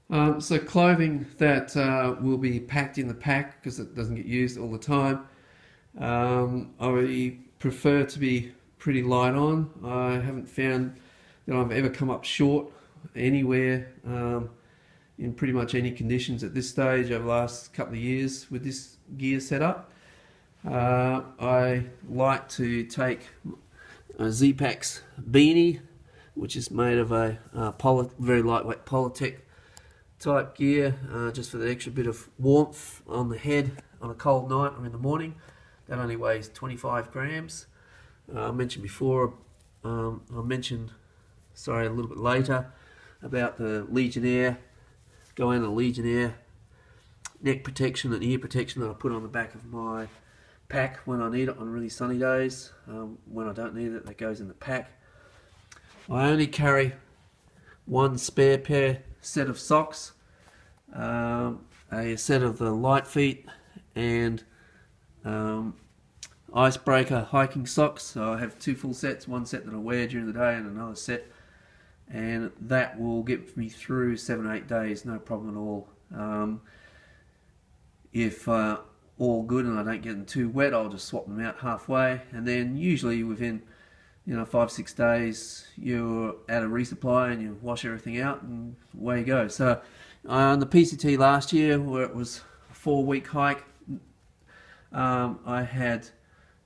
So clothing that will be packed in the pack because it doesn't get used all the time. I prefer to be pretty light on. I haven't found that I've ever come up short anywhere in pretty much any conditions at this stage over the last couple of years with this gear setup. I like to take a Z-Pax beanie, which is made of a very lightweight Polytech type gear, just for the extra bit of warmth on the head on a cold night or in the morning. That only weighs 25 grams. I mentioned before, I'll mention, sorry, a little bit later, about the Legionnaire, Goanna Legionnaire neck protection and ear protection that I put on the back of my pack when I need it on really sunny days. When I don't need it, that goes in the pack. I only carry one spare set of socks, a set of the light feet, and icebreaker hiking socks. So I have two full sets, one set that I wear during the day and another set, and that will get me through 7 or 8 days, no problem at all. If all good and I don't get them too wet, I'll just swap them out halfway, and then usually within 5-6 days you're out of resupply and you wash everything out and away you go. So on the PCT last year, where it was a 4-week hike, I had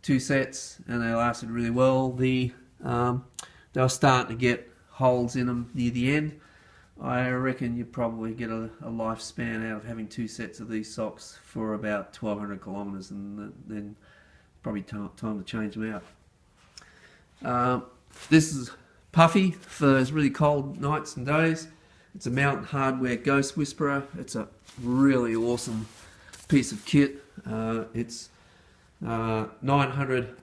2 sets and they lasted really well. They were starting to get holes in them near the end. I reckon you probably get a lifespan out of having 2 sets of these socks for about 1,200 kilometres, and then probably time to change them out. This is puffy for those really cold nights and days. It's a Mountain Hardwear Ghost Whisperer. It's a really awesome piece of kit. It's 900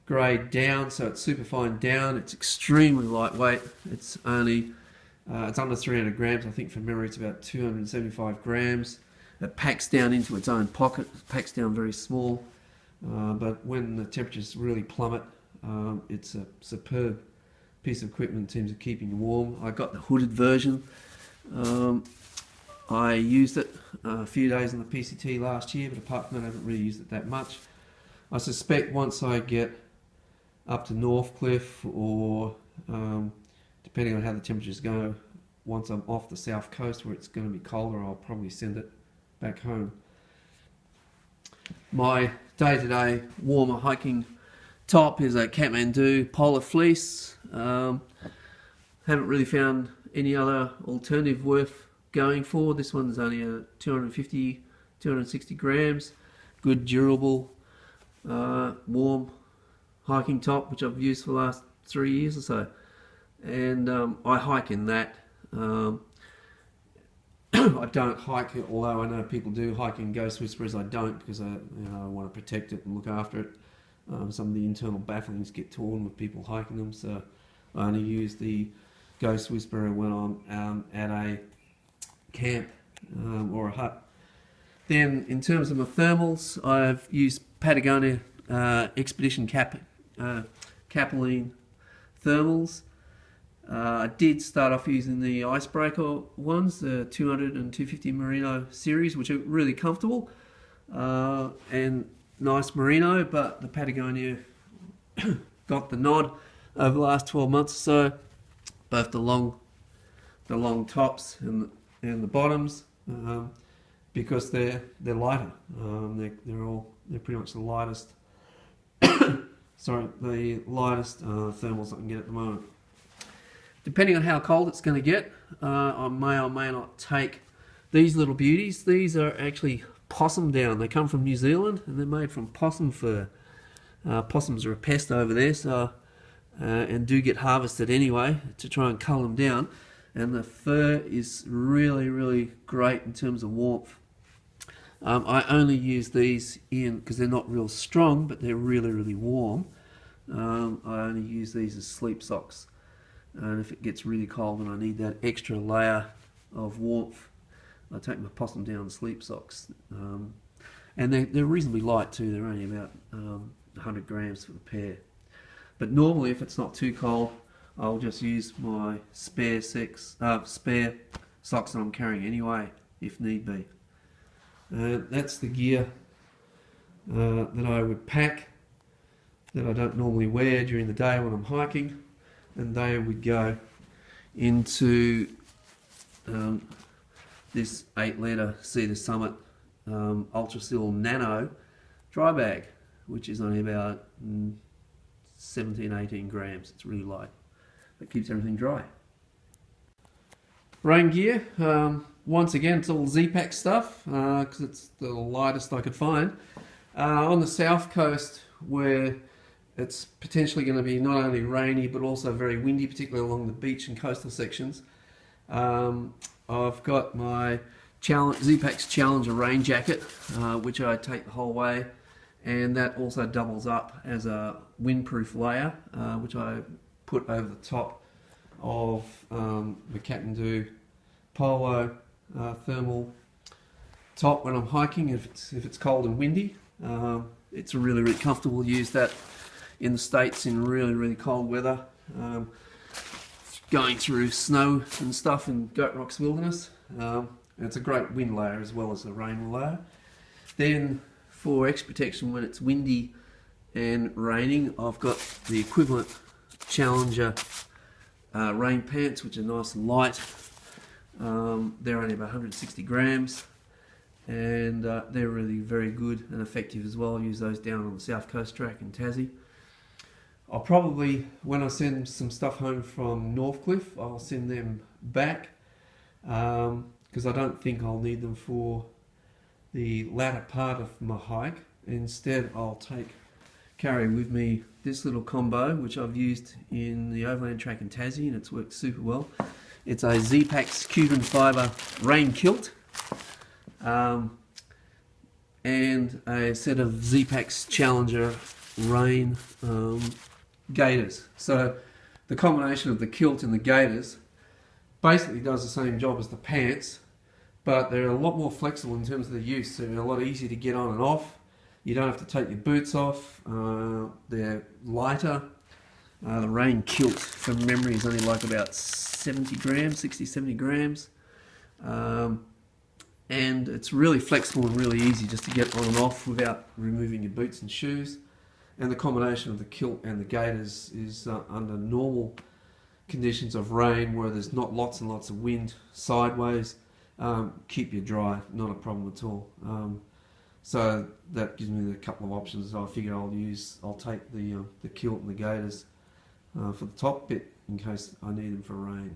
grade down, so it's super fine down. It's extremely lightweight. It's under 300 grams. I think from memory it's about 275 grams. It packs down into its own pocket. It packs down very small, but when the temperatures really plummet, it's a superb piece of equipment in terms of keeping you warm. I got the hooded version. I used it a few days on the PCT last year, but apart from that I haven't really used it that much. I suspect once I get up to Northcliffe, or depending on how the temperatures go, once I'm off the south coast where it's going to be colder, I'll probably send it back home. My day-to-day warmer hiking top is a Kalamunda polar fleece. Haven't really found any other alternative worth going for. This one's only a 260 grams. Good, durable, warm hiking top, which I've used for the last 3 years or so. And I hike in that. I don't hike, although I know people do hike in Ghost Whisperers. I don't, because I want to protect it and look after it. Some of the internal bafflings get torn with people hiking them, so I only use the Ghost Whisperer when I'm at a camp or a hut. Then in terms of my thermals, I've used Patagonia Expedition Capilene thermals. I did start off using the icebreaker ones, the 200 and 250 merino series, which are really comfortable and nice merino, but the Patagonia got the nod over the last 12 months or so. Both the long tops and the bottoms, because they're lighter. They're pretty much the lightest. Sorry, the lightest thermals I can get at the moment. Depending on how cold it's going to get, I may or may not take these little beauties. These are actually possum down. They come from New Zealand and they're made from possum fur. Possums are a pest over there, so and do get harvested anyway to try and cull them down. And the fur is really, really great in terms of warmth. I only use these in, because they're not real strong, but they're really, really warm. I only use these as sleep socks. And if it gets really cold and I need that extra layer of warmth, I take my possum down sleep socks. And they're reasonably light too. They're only about 100 grams for the pair. But normally, if it's not too cold, I'll just use my spare socks that I'm carrying anyway, if need be. That's the gear that I would pack, that I don't normally wear during the day when I'm hiking, and they would go into this 8-litre Cedar Summit Ultrasil Nano dry bag, which is only about 17-18 grams. It's really light. It keeps everything dry. Rain gear, once again it's all Z-Pack stuff because it's the lightest I could find. On the south coast, where it's potentially going to be not only rainy but also very windy, particularly along the beach and coastal sections, I've got my Z-Pack's Challenger rain jacket, which I take the whole way, and that also doubles up as a windproof layer, which I put over the top of the Kalamunda polo thermal top when I'm hiking if it's cold and windy. It's really, really comfortable to use that in the States in really, really cold weather, going through snow and stuff in Goat Rock's wilderness. It's a great wind layer as well as a rain layer. Then for extra protection when it's windy and raining, I've got the equivalent Challenger rain pants, which are nice and light. They're only about 160 grams, and they're really very good and effective as well. I use those down on the South Coast track in Tassie. I'll probably, when I send some stuff home from Northcliffe, I'll send them back because I don't think I'll need them for the latter part of my hike. Instead, I'll carry with me this little combo, which I've used in the overland track in Tassie, and it's worked super well. It's a Z-Pack's Cuban fibre rain kilt, and a set of Z-Pack's Challenger rain gaiters. So the combination of the kilt and the gaiters basically does the same job as the pants, but they're a lot more flexible in terms of the use. So they're a lot easier to get on and off. You don't have to take your boots off. They're lighter. The rain kilt, from memory, is only like about 70 grams, 60, 70 grams. And it's really flexible and really easy just to get on and off without removing your boots and shoes. And the combination of the kilt and the gaiters is under normal conditions of rain, where there's not lots and lots of wind sideways, keep you dry, not a problem at all. So that gives me a couple of options. I figure I'll take the kilt and the gaiters for the top bit in case I need them for rain.